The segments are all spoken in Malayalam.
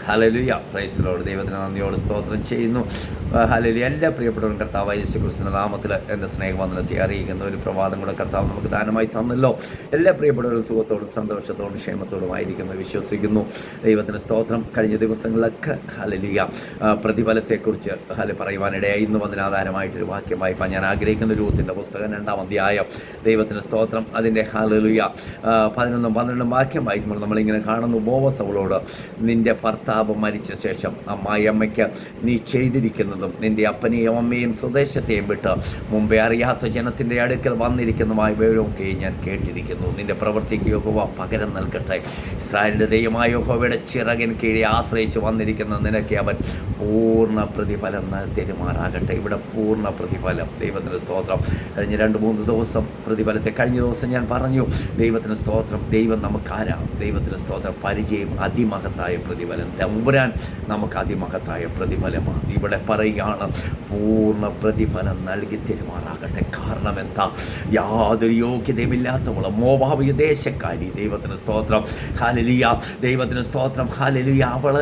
Hallelujah, praise the Lord. ദൈവത്തിന് നന്ദിയോട് സ്തോത്രം ചെയ്യുന്നു. ഹല്ലേലൂയ. എല്ലാ പ്രിയപ്പെട്ടവരും കർത്താവായ യേശുക്രിസ്തുവിന്റെ നാമത്തിൽ എൻ്റെ സ്നേഹവന്ദനത്തെ അറിയിക്കുന്ന ഒരു പ്രഭാതം കൂടെ കർത്താവ് നമുക്ക് ദാനമായി തന്നല്ലോ. എല്ലാ പ്രിയപ്പെട്ടവരും സുഖത്തോടും സന്തോഷത്തോടും ക്ഷേമത്തോടും ആയിരിക്കുന്നു വിശ്വസിക്കുന്നു. ദൈവത്തിന് സ്തോത്രം. കഴിഞ്ഞ ദിവസങ്ങളിലൊക്കെ ഹല്ലേലൂയ പ്രതിഫലത്തെക്കുറിച്ച് പറയുവാനിടയായി. ഇന്നും അതിനാധാരമായിട്ടൊരു വാക്യം വായിപ്പാൻ ഞാൻ ആഗ്രഹിക്കുന്ന രൂപത്തിൻ്റെ പുസ്തകം 2-ാം അധ്യായം. ദൈവത്തിന് സ്തോത്രം. അതിൻ്റെ ഹല്ലേലൂയ 11-12 വാക്യം വായിക്കുമ്പോൾ നമ്മളിങ്ങനെ കാണുന്നു. ബോവസ് അവളോട്, നിൻ്റെ ഭർത്താവ് മരിച്ച ശേഷം അമ്മായിയമ്മയ്ക്ക് നീ ചെയ്തിരിക്കുന്നതും നിൻ്റെ അപ്പനെയും അമ്മയും സ്വദേശത്തെയും വിട്ട് മുമ്പേ അറിയാത്ത ജനത്തിൻ്റെ അടുക്കൽ വന്നിരിക്കുന്നതുമായ വിവരമൊക്കെ ഞാൻ കേട്ടിരിക്കുന്നു. നിൻ്റെ പ്രവൃത്തിക്ക് യഹോവ പകരം നൽകട്ടെ. ഇസ്രായേലിൻ്റെ ദൈവമായ യഹോവയുടെ ചിറകിൻ കീഴെ ആശ്രയിച്ച് വന്നിരിക്കുന്ന നിനക്ക് അവൻ പൂർണ്ണ പ്രതിഫലം തരുമാറാകട്ടെ. ഇവിടെ പൂർണ്ണ പ്രതിഫലം. ദൈവത്തിന് സ്തോത്രം. കഴിഞ്ഞ 2-3 ദിവസം പ്രതിഫലത്തെ കഴിഞ്ഞ ദിവസം ഞാൻ പറഞ്ഞു. ദൈവത്തിന് സ്തോത്രം. ദൈവം നമുക്കാരാണ്. ദൈവത്തിന് സ്തോത്രം. പരിചയം അതിമഹത്തായ പ്രതിഫലം. തമ്പുരാൻ നമുക്ക് അതിമഹത്തായ പ്രതിഫലമാണ്. ഇവിടെ പറയുകയാണ് പൂർണ്ണ പ്രതിഫലം നൽകി തരുമാറാകട്ടെ. കാരണം എന്താ? യാതൊരു യോഗ്യതയുമില്ലാത്തവൾ മോവാബ് ദേശക്കാരി. ദൈവത്തിന് സ്തോത്രം. ഹല്ലേലൂയ. ദൈവത്തിന് സ്തോത്രം. ഹല്ലേലൂയ. അവൾ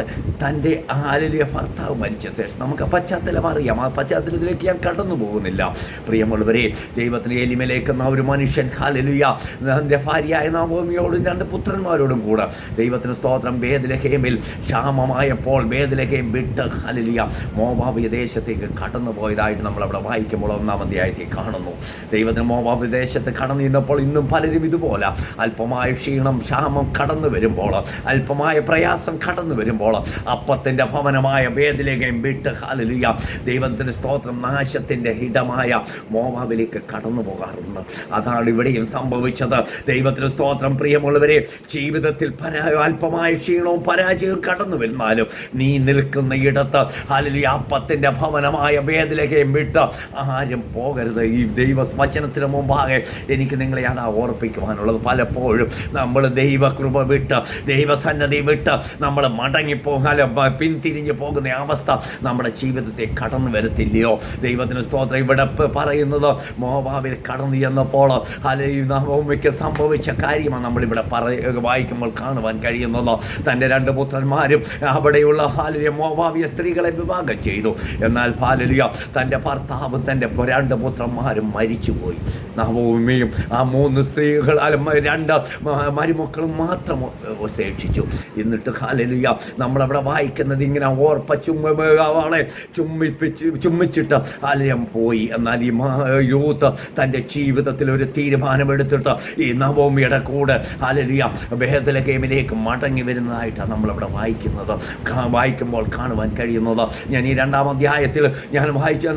തൻ്റെ ഹല്ലേലൂയ ഭർത്താവ് മരിച്ച ശേഷം നമുക്ക് പശ്ചാത്തലം അറിയാം. ആ പശ്ചാത്തലത്തിലേക്ക് ഞാൻ കടന്നു പോകുന്നില്ല. പ്രിയമുള്ളവരെ, ദൈവത്തിന് എലിമേലെക്കുന്ന ഒരു മനുഷ്യൻ ഹല്ലേലൂയ തൻ്റെ ഭാര്യയായ നവോമിയോടും 2 പുത്രന്മാരോടും കൂടെ ദൈവത്തിന് സ്തോത്രം ബേത്ലഹേമിൽ ക്ഷാമമായപ്പോൾ ബേത്ലഹേം വിട്ട് ഹല്ലേലൂയ മോവാബ് ദേശത്തേക്ക് കടന്നു പോയതായിട്ട് നമ്മളവിടെ വായിക്കുമ്പോൾ 1-ാം അധ്യായത്തിൽ കാണുന്നു. ദൈവത്തിന് മോവാബ് ദേശത്ത് കടന്നു നിന്നപ്പോൾ ഇന്നും പലരും ഇതുപോലെ അല്പമായ ക്ഷീണം ക്ഷാമം കടന്നു വരുമ്പോൾ, അല്പമായ പ്രയാസം കടന്നു വരുമ്പോൾ അപ്പത്തിൻ്റെ ഭവനമായ ബേത്ലഹേം വിട്ട് ഹല്ലേലൂയ ദൈവത്തിന് സ്തോത്രം നാശത്തിൻ്റെ ഇടമായ മോവാബിലേക്ക് കടന്നു പോകാറുണ്ട്. അതാണ് ഇവിടെയും സംഭവിച്ചത്. ദൈവത്തിന് സ്തോത്രം. പ്രിയമുള്ളവരെ, ജീവിതത്തിൽ അല്പമായ ക്ഷീണവും പരാജയവും കടന്നു വരുന്നാലും നീ നിൽക്കുന്ന ഇടത്ത് ഹല്ലേലൂയ അപ്പത്തിൻ്റെ ഭവനമായ ബേത്ലഹേം വിട്ട് ആരും പോകരുത്. ഈ ദൈവവചനത്തിന് മുമ്പാകെ എനിക്ക് നിങ്ങളെ അതാ ഓർപ്പിക്കുവാനുള്ളത്. പലപ്പോഴും നമ്മൾ ദൈവകൃപ വിട്ട് ദൈവസന്നദ്ധി വിട്ട് നമ്മൾ മടങ്ങിപ്പോകാൻ പിന്തിരിഞ്ഞു പോകുന്ന അവസ്ഥ നമ്മുടെ ജീവിതത്തെ കടന്നു വരത്തില്ലയോ? ദൈവത്തിന് സ്തോത്രം. ഇവിടെ പറയുന്നത് മോവാബിൽ കടന്നു ചെന്നപ്പോൾ ഹല്ലേലൂയ നവോമിക്ക് സംഭവിച്ച കാര്യമാണ് നമ്മളിവിടെ വായിക്കുമ്പോൾ കാണുവാൻ കഴിയുന്നത്. തൻ്റെ 2 പുത്രന്മാരും അവിടെയുള്ള ഹല്ലേലൂയ മോവാബിയ സ്ത്രീകളെ വിവാഹം ചെയ്തു. എന്നാൽ ഹല്ലേലൂയ തൻ്റെ ഭർത്താവ് തൻ്റെ 2 പുത്രന്മാരും മരിച്ചുപോയി. നവോമിയും ആ 3 സ്ത്രീകൾ 2 മരുമക്കളും മാത്രം ശേഷിച്ചു. എന്നിട്ട് ഹല്ലേലൂയ നമ്മളവിടെ വായിക്കുന്നത് ഇങ്ങനെ അവളെ ചുമ്മിച്ചിട്ട് ഹല്ലേലൂയ പോയി. എന്നാൽ ഈ യൂത്ത് തൻ്റെ ജീവിതത്തിൽ ഒരു തീരുമാനമെടുത്തിട്ട് ഈ നവോമിയുടെ കൂടെ ഹല്ലേലൂയ ബേത്ലഹേമിലേക്ക് മടങ്ങി വരുന്നതായിട്ടാണ് നമ്മളവിടെ വായിക്കുമ്പോൾ കാണുവാൻ കഴിയുന്നത്. ഞാൻ ഈ 2-ാം അധ്യായത്തിൽ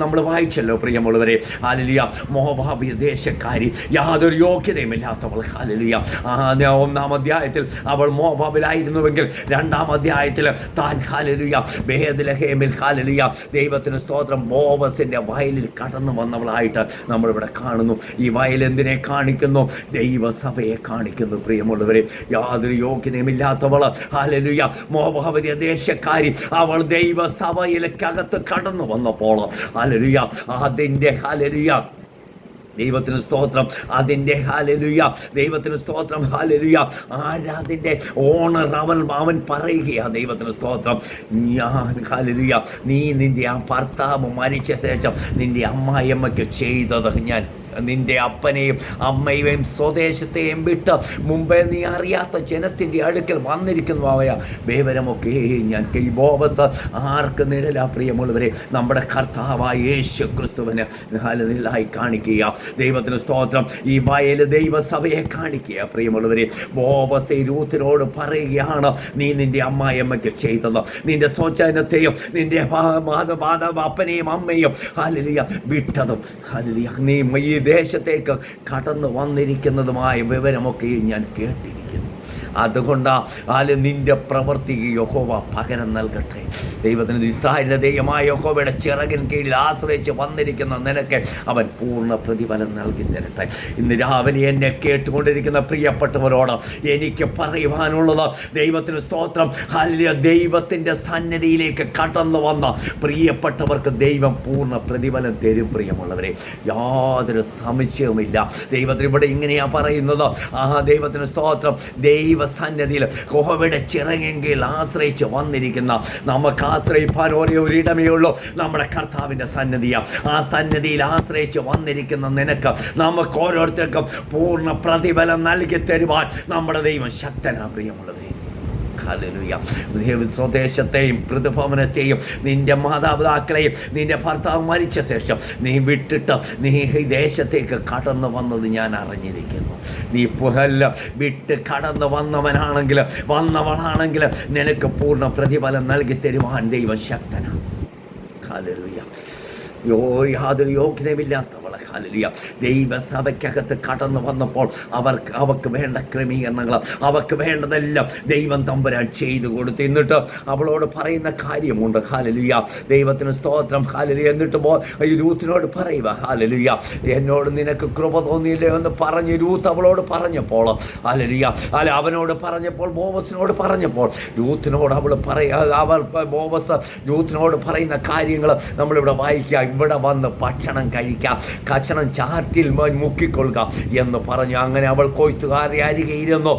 നമ്മൾ വായിച്ചല്ലോ പ്രിയമുള്ളവരെ. ഹല്ലേലൂയ മോവാബ് ദേശക്കാരി, യാതൊരു യോഗ്യതയുമില്ലാത്തവൾ. ഹല്ലേലൂയ 1-ാം അധ്യായത്തിൽ അവൾ മോവാബിലായിരുന്നുവെങ്കിൽ 2-ാം അധ്യായത്തിൽ താൻ ഹല്ലേലൂയ ബേത്ലഹേമിൽ ഹല്ലേലൂയ ദൈവത്തിന് സ്തോത്രം ബോവസിൻ്റെ വയലിൽ കടന്നു വന്നവളായിട്ട് നമ്മളിവിടെ കാണുന്നു. ഈ വയൽ എന്തിനെ കാണിക്കുന്നു? ദൈവസഭയെ കാണിക്കുന്നു. പ്രിയമുള്ളവരെ, യാതൊരു യോഗ്യതയുമില്ലാത്തവൾ ഹല്ലേലൂയ മോവാബ് ദേശക്കാരി അവൾ ദൈവസഭയിലേക്കകത്ത് കടന്നു വന്നപ്പോൾ ഹല്ലേലൂയ അതിൻ്റെ ഹല്ലേലൂയ ദൈവത്തിന് സ്തോത്രം അതിൻ്റെ ഹല്ലേലൂയ ദൈവത്തിന് സ്തോത്രം ഹല്ലേലൂയ ആരാധിൻ്റെ ഓണർ അവൻ പറയുകയാണ്. ദൈവത്തിന് സ്തോത്രം. ഞാൻ ഹല്ലേലൂയ നീ നിൻ്റെ ആ ഭർത്താവ് മരിച്ച ശേഷം നിൻ്റെ അമ്മായിയമ്മയ്ക്ക് ചെയ്തത് ഞാൻ നിൻ്റെ അപ്പനെയും അമ്മയെയും സ്വദേശത്തെയും വിട്ട് മുമ്പേ നീ അറിയാത്ത ജനത്തിൻ്റെ അടുക്കൽ വന്നിരിക്കുന്നു അവയ വിവരമൊക്കെ ഞാൻ ബോവസ് ആർക്ക് നിഴല. പ്രിയമുള്ളവരെ, നമ്മുടെ കർത്താവായ യേശു ക്രിസ്തുവിന് നിഴലായി കാണിക്കുക. ദൈവത്തിന് സ്തോത്രം. ഈ വയൽ ദൈവസഭയെ കാണിക്കുക. പ്രിയമുള്ളവരെ, ബോവസ് രൂത്തിനോട് പറയുകയാണ് നീ നിൻ്റെ അമ്മായിയമ്മയ്ക്ക് ചെയ്തത് നിൻ്റെ സ്വജനത്തെയും നിൻ്റെ അപ്പനെയും അമ്മയും ഹല്ലേലൂയ വിട്ടതും ഹല്ലേലൂയ നീ ഈ ദേശത്തേക്ക് കടന്നു വന്നിരിക്കുന്നതുമായ വിവരമൊക്കെയും ഞാൻ കേട്ടിരിക്കുന്നു. അതുകൊണ്ട് നിൻ്റെ പ്രവൃത്തിക്ക് യഹോവ പകരം നൽകട്ടെ. ദൈവത്തിന് ഇസ്രായേലിന്റെ ദൈവമായ യഹോവയുടെ ചിറകിൻ കീഴിൽ ആശ്രയിച്ച് വന്നിരിക്കുന്ന നിനക്ക് അവൻ പൂർണ്ണ പ്രതിഫലം നൽകി തരട്ടെ. ഇന്ന് രാവിലെ എന്നെ കേട്ടുകൊണ്ടിരിക്കുന്ന പ്രിയപ്പെട്ടവരോട് എനിക്ക് പറയുവാനുള്ളത്, ദൈവത്തിന് സ്തോത്രം, ഹല്ലേലൂയ, ദൈവത്തിൻ്റെ സന്നിധിയിലേക്ക് കടന്നു വന്ന പ്രിയപ്പെട്ടവർക്ക് ദൈവം പൂർണ്ണ പ്രതിഫലം തരും. പ്രിയമുള്ളവരെ, യാതൊരു സംശയവുമില്ല. ദൈവത്തിന് ഇവിടെ ഇങ്ങനെയാണ് പറയുന്നത്, ദൈവത്തിന് സ്തോത്രം, ദൈവ ദൈവസന്നിധിയിൽ യഹോവയുടെ ചിറകെങ്കിൽ ആശ്രയിച്ച് വന്നിരിക്കുന്ന നമുക്ക് ആശ്രയിപ്പാൻ ഒരേ ഒരു ഇടമേ ഉള്ളൂ, നമ്മുടെ കർത്താവിൻ്റെ സന്നിധിയാണ്. ആ സന്നിധിയിൽ ആശ്രയിച്ച് വന്നിരിക്കുന്ന നിനക്ക് നമുക്ക് ഓരോരുത്തർക്കും പൂർണ്ണ പ്രതിഫലം നൽകി തരുവാൻ നമ്മുടെ ദൈവം ശക്തനാ പ്രിയമുള്ളവരെ. ഹല്ലേലൂയ. സ്വദേശത്തെയും പ്രതിഭവനത്തെയും നിന്റെ മാതാപിതാക്കളെയും നിന്റെ ഭർത്താവ് മരിച്ച ശേഷം നീ വിട്ടിട്ട് നീ ഈ ദേശത്തേക്ക് കടന്നു വന്നത് ഞാൻ അറിഞ്ഞിരിക്കുന്നു. നീ പുകല്ല വിട്ട് കടന്നു വന്നവളാണെങ്കിൽ നിനക്ക് പൂർണ്ണ പ്രതിഫലം നൽകി തരുവാൻ ദൈവം ശക്തനാണ്. ഹല്ലേലൂയ. യാതൊരു യോഗ്യതയുമില്ലാത്തവളെ ഹല്ലേലൂയ ദൈവസഭയ്ക്കകത്ത് കടന്നു വന്നപ്പോൾ അവർക്ക് വേണ്ട ക്രമീകരണങ്ങൾ, അവർക്ക് വേണ്ടതെല്ലാം ദൈവം തമ്പുരാൻ ചെയ്തു കൊടുത്തു. എന്നിട്ട് അവളോട് പറയുന്ന കാര്യമുണ്ട്. ഹല്ലേലൂയ. ദൈവത്തിന് സ്തോത്രം. ഹല്ലേലൂയ. എന്നിട്ട് ഈ രൂത്തിനോട് പറയുക, ഹല്ലേലൂയ, എന്നോട് നിനക്ക് കൃപ തോന്നിയില്ലേ എന്ന് പറഞ്ഞ് രൂത്ത് അവളോട് പറഞ്ഞപ്പോൾ, ഹല്ലേലൂയ, അവനോട് പറഞ്ഞപ്പോൾ, ബോവസിനോട് പറഞ്ഞപ്പോൾ, രൂത്തിനോട് ബോവസ് രൂത്തിനോട് പറയുന്ന കാര്യങ്ങൾ നമ്മളിവിടെ വായിക്കുക. ഇവിടെ വന്ന് ഭക്ഷണം കഴിക്കാം, കഷണം ചാറ്റിൽ മുക്കിക്കൊള്ളുക എന്ന് പറഞ്ഞു. അങ്ങനെ അവൾ കൊയ്ത്തുകാരി അരികെ ഇരുന്നു.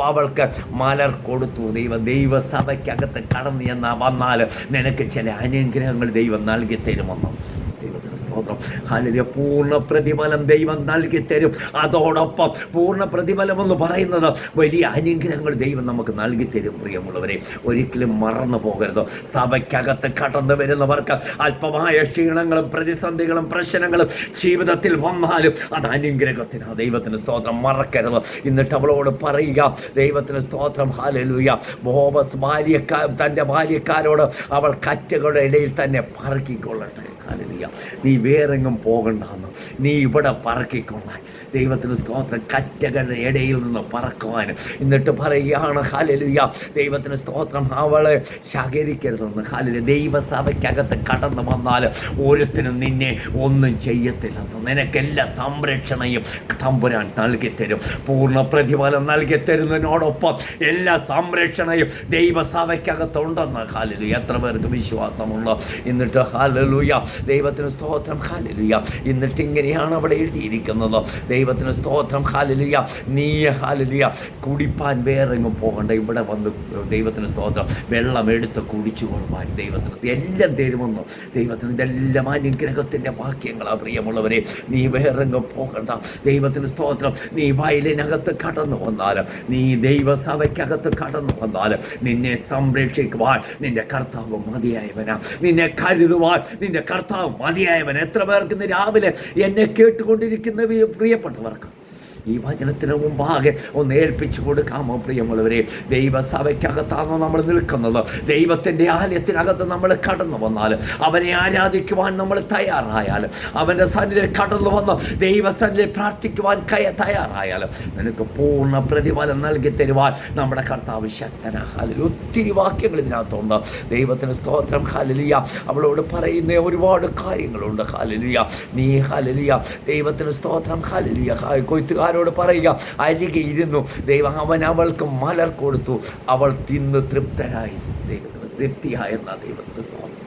അവൾക്ക് മലർ കൊടുത്തു. ദൈവസഭയ്ക്കകത്ത് കടന്നു എന്ന് വന്നാൽ നിനക്ക് ചില അനുഗ്രഹങ്ങൾ ദൈവം നൽകി തരുമെന്ന്. ദൈവത്തിന് സ്തോത്രം. ഹല്ലേലൂയ. പൂർണ്ണ പ്രതിഫലം ദൈവം നൽകി തരും. അതോടൊപ്പം പൂർണ്ണ പ്രതിഫലം എന്ന് പറയുന്നത് വലിയ അനുഗ്രഹങ്ങൾ ദൈവം നമുക്ക് നൽകി തരും. പ്രിയമുള്ളവരെ, ഒരിക്കലും മറന്നു പോകരുത്. സഭയ്ക്കകത്ത് കടന്നു വരുന്നവർക്ക് അല്പമായ ക്ഷീണങ്ങളും പ്രതിസന്ധികളും പ്രശ്നങ്ങളും ജീവിതത്തിൽ വന്നാലും അത് അനുഗ്രഹത്തിന്. ദൈവത്തിന് സ്തോത്രം. മറക്കരുത്. എന്നിട്ട് അവളോട് പറയുക, ദൈവത്തിന് സ്തോത്രം. ഹല്ലേലൂയ. ബോവസ് തൻ്റെ ബാല്യക്കാരോട് അവൾ കറ്റകളുടെ ഇടയിൽ തന്നെ പറക്കിക്കൊള്ളട്ടെ. ഹല്ലേലൂയ. നീ വേറെങ്ങും പോകണ്ടെന്ന്, നീ ഇവിടെ പറക്കിക്കൊള്ളാൻ. ദൈവത്തിന് സ്തോത്രം. കറ്റകളുടെ ഇടയിൽ നിന്ന് പറക്കുവാൻ. എന്നിട്ട് പറയുകയാണ്, ഹല്ലേലൂയ, ദൈവത്തിന് സ്തോത്രം, അവളെ ശകരിക്കരുതെന്ന്. ഹല്ലേലൂയ. ദൈവസഭയ്ക്കകത്ത് കടന്നു വന്നാൽ ഒരുത്തിനും നിന്നെ ഒന്നും ചെയ്യത്തില്ലെന്ന്. നിനക്കെല്ലാ സംരക്ഷണയും തമ്പുരാൻ നൽകി തരും. പൂർണ്ണ പ്രതിഫലം നൽകി തരുന്നതിനോടൊപ്പം എല്ലാ സംരക്ഷണയും ദൈവസഭയ്ക്കകത്തുണ്ടെന്ന്. ഹല്ലേലൂയ. എത്ര പേർക്ക് വിശ്വാസമുള്ള? എന്നിട്ട് ഹല്ലേലൂയ, ദൈവത്തിന് സ്തോത്രം. ഹല്ലേലൂയ. എന്നിട്ട് ഇങ്ങനെയാണ് അവിടെ എഴുതിയിരിക്കുന്നത്. ദൈവത്തിന് സ്തോത്രം. ഹല്ലേലൂയ. നീ ഹല്ലേലൂയ കുടിപ്പാൻ വേറെങ്ങും പോകണ്ട, ഇവിടെ വന്ന് ദൈവത്തിന് സ്തോത്രം വെള്ളം എടുത്ത് കുടിച്ചു കൊള്ളുവാൻ ദൈവത്തിന് എല്ലാം തരുമെന്ന്. ദൈവത്തിന് ഇതെല്ലാം അനുഗ്രഹത്തിൻ്റെ വാക്യങ്ങളാണ്. പ്രിയമുള്ളവരെ, നീ വേറെങ്ങും പോകണ്ട. ദൈവത്തിന് സ്തോത്രം. നീ വയലിനകത്ത് കടന്നു വന്നാൽ, നീ ദൈവസഭയ്ക്കകത്ത് കടന്നു വന്നാൽ നിന്നെ സംരക്ഷിക്കുവാൻ നിന്റെ കർത്താവ് മതിയായവനാ. നിന്നെ കരുതുവാൻ നിന്റെ കർത്താവ് മതിയായവൻ. എത്ര പേർക്ക് ഇന്ന് രാവിലെ എന്നെ കേട്ടുകൊണ്ടിരിക്കുന്ന പ്രിയപ്പെട്ടവർക്ക് ഈ വചനത്തിന് മുമ്പാകെ ഒന്ന് ഏൽപ്പിച്ചു കൊടുക്കാമോ? പ്രിയമുള്ളവരെ, ദൈവസഭയ്ക്കകത്താണോ നമ്മൾ നിൽക്കുന്നത്? ദൈവത്തിൻ്റെ ആലയത്തിനകത്ത് നമ്മൾ കടന്നു വന്നാൽ, അവനെ ആരാധിക്കുവാൻ നമ്മൾ തയ്യാറായാൽ, അവൻ്റെ സന്നിധിയിൽ കടന്നു വന്ന് ദൈവസന്നിധിയിൽ പ്രാർത്ഥിക്കുവാൻ തയ്യാറായാൽ നിനക്ക് പൂർണ്ണ പ്രതിഫലം നൽകി തരുവാൻ നമ്മുടെ കർത്താവ് ശക്തനാ. ഹല്ലേലൂയ. ഒത്തിരി വാക്യങ്ങൾ ഇതിനകത്തുണ്ട്. ദൈവത്തിന് സ്തോത്രം. ഹല്ലേലൂയ. അവളോട് പറയുന്ന ഒരുപാട് കാര്യങ്ങളുണ്ട്. ഹല്ലേലൂയ. നീ ഹല്ലേലൂയ ദൈവത്തിന് സ്തോത്രം. ഹല്ലേലൂയ. കൊയ്ത്തുകാരോട് പറയുക, അരികെ ഇരുന്നു. ദൈവം അവൾക്ക് മലർ കൊടുത്തു. അവൾ തിന്ന് തൃപ്തരായി. ദൈവത്തിന് തൃപ്തിയായെന്ന ദൈവത്തിന് സ്തോത്രം.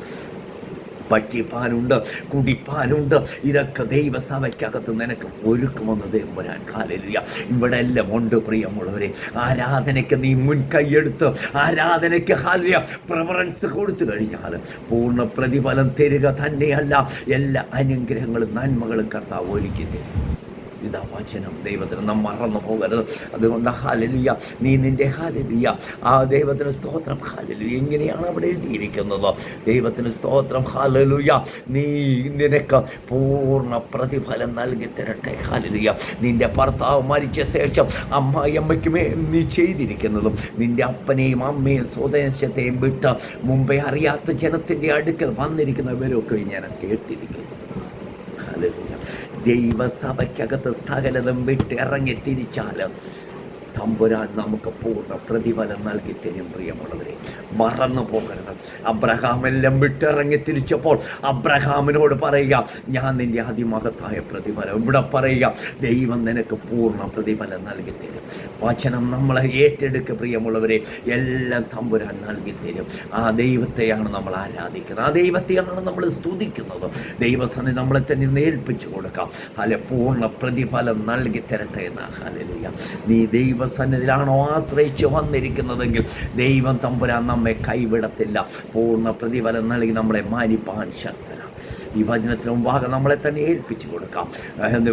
ഭക്ഷിപ്പാനുണ്ട്, കുടിപ്പാനുണ്ട്. ഇതൊക്കെ ദൈവസഭയ്ക്കകത്ത് നിനക്ക് ഒരുക്കുമെന്ന് ദൈവം വരാൻ. ഹല്ലേലൂയ. ഇവിടെ എല്ലാം ഉണ്ട് പ്രിയമുള്ളവരെ. ആരാധനയ്ക്ക് നീ മുൻകൈയെടുത്ത് ആരാധനയ്ക്ക് ഹല്ലേലൂയ പ്രിഫറൻസ് കൊടുത്തു കഴിഞ്ഞാൽ പൂർണ്ണ പ്രതിഫലം തരിക തന്നെയല്ല, എല്ലാ അനുഗ്രഹങ്ങളും നന്മകളും കർത്താവ് ഒരുക്കി തരും. ഇതാ വചനം. ദൈവത്തിന് നാം മറന്നു പോകരുത്. അതുകൊണ്ട് ഹല്ലേലൂയ, നീ നിൻ്റെ ഹല്ലേലൂയ ആ ദൈവത്തിന് സ്തോത്രം. ഹല്ലേലൂയ. എങ്ങനെയാണ് അവിടെ എഴുതിയിരിക്കുന്നത്? ദൈവത്തിന് സ്തോത്രം. ഹല്ലേലൂയ. നിനക്ക് പൂർണ്ണ പ്രതിഫലം നൽകി തരട്ടെ. ഹല്ലേലൂയ. നിൻ്റെ ഭർത്താവ് മരിച്ച ശേഷം അമ്മയ്ക്കുമേ നീ ചെയ്തിരിക്കുന്നതും നിൻ്റെ അപ്പനെയും അമ്മയും സ്വദേശത്തെയും വിട്ട് മുമ്പേ അറിയാത്ത ജനത്തിൻ്റെ അടുക്കൽ വന്നിരിക്കുന്നവരൊക്കെ ഞാൻ കേട്ടിരിക്കുന്നു. ഹല്ലേലൂയ. ദൈവസഭയ്ക്കകത്ത് സകലതും വിട്ട് ഇറങ്ങി തിരിച്ചാൽ തമ്പുരാൻ നമുക്ക് പൂർണ്ണ പ്രതിഫലം നൽകി തരും. പ്രിയമുള്ളവരെ, മറന്നു പോകരുത്. അബ്രഹാമെല്ലാം വിട്ടിറങ്ങി തിരിച്ചപ്പോൾ അബ്രഹാമിനോട് പറയുക, ഞാൻ നിൻ്റെ അതിമഹത്തായ പ്രതിഫലം. ഇവിടെ പറയുക, ദൈവം നിനക്ക് പൂർണ്ണ പ്രതിഫലം നൽകി തരും. വചനം നമ്മളെ ഏറ്റെടുക്കുക പ്രിയമുള്ളവരെ. എല്ലാം തമ്പുരാൻ നൽകി തരും. ആ ദൈവത്തെയാണ് നമ്മൾ ആരാധിക്കുന്നത്, ആ ദൈവത്തെയാണ് നമ്മൾ സ്തുതിക്കുന്നത്. ദൈവസന്നിധി നമ്മളെ തന്നെ ഏൽപ്പിച്ചു കൊടുക്കാം. പൂർണ്ണ പ്രതിഫലം നൽകി തരട്ടെ എന്ന്. ഹല്ലേലൂയ. നീ ദൈവ ദൈവസന്നിധിയിലാണോ ആശ്രയിച്ച് വന്നിരിക്കുന്നതെങ്കിൽ ദൈവം തമ്പുരാൻ നമ്മെ കൈവിടത്തില്ല. പൂർണ്ണ പ്രതിഫലം നൽകി നമ്മളെ മാനിപ്പാൻ ശക്തനാണ്. ഈ വചനത്തിന് മുമ്പാകെ നമ്മളെ തന്നെ ഏൽപ്പിച്ചു കൊടുക്കാം.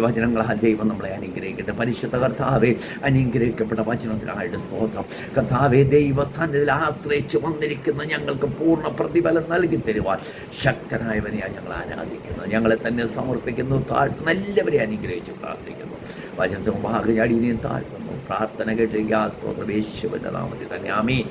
വചനങ്ങളാൽ ദൈവം നമ്മളെ അനുഗ്രഹിക്കട്ടെ. പരിശുദ്ധ കർത്താവെ, അനുഗ്രഹിക്കപ്പെട്ട വചനത്തിനായിട്ട് സ്തോത്രം. കർത്താവെ, ദൈവസന്നിധിയിൽ ആശ്രയിച്ച് വന്നിരിക്കുന്ന ഞങ്ങൾക്ക് പൂർണ്ണ പ്രതിഫലം നൽകി തരുവാൻ ശക്തനായവനെയാണ് ഞങ്ങൾ ആരാധിക്കുന്നത്. ഞങ്ങളെ തന്നെ സമർപ്പിക്കുന്നു, താഴ്ത്തുന്ന എല്ലാവരെയും അനുഗ്രഹിച്ച് പ്രാർത്ഥിക്കുന്നു. വചനത്തിന് മുമ്പാകെ അടിയനെയും താഴ്ത്തുന്നു. പ്രാർത്ഥന കേട്ടിരിക്കുക. സ്തോത്രം യേശുവിൻ്റെ നാമത്തിൽ തന്നെ. ആമേൻ.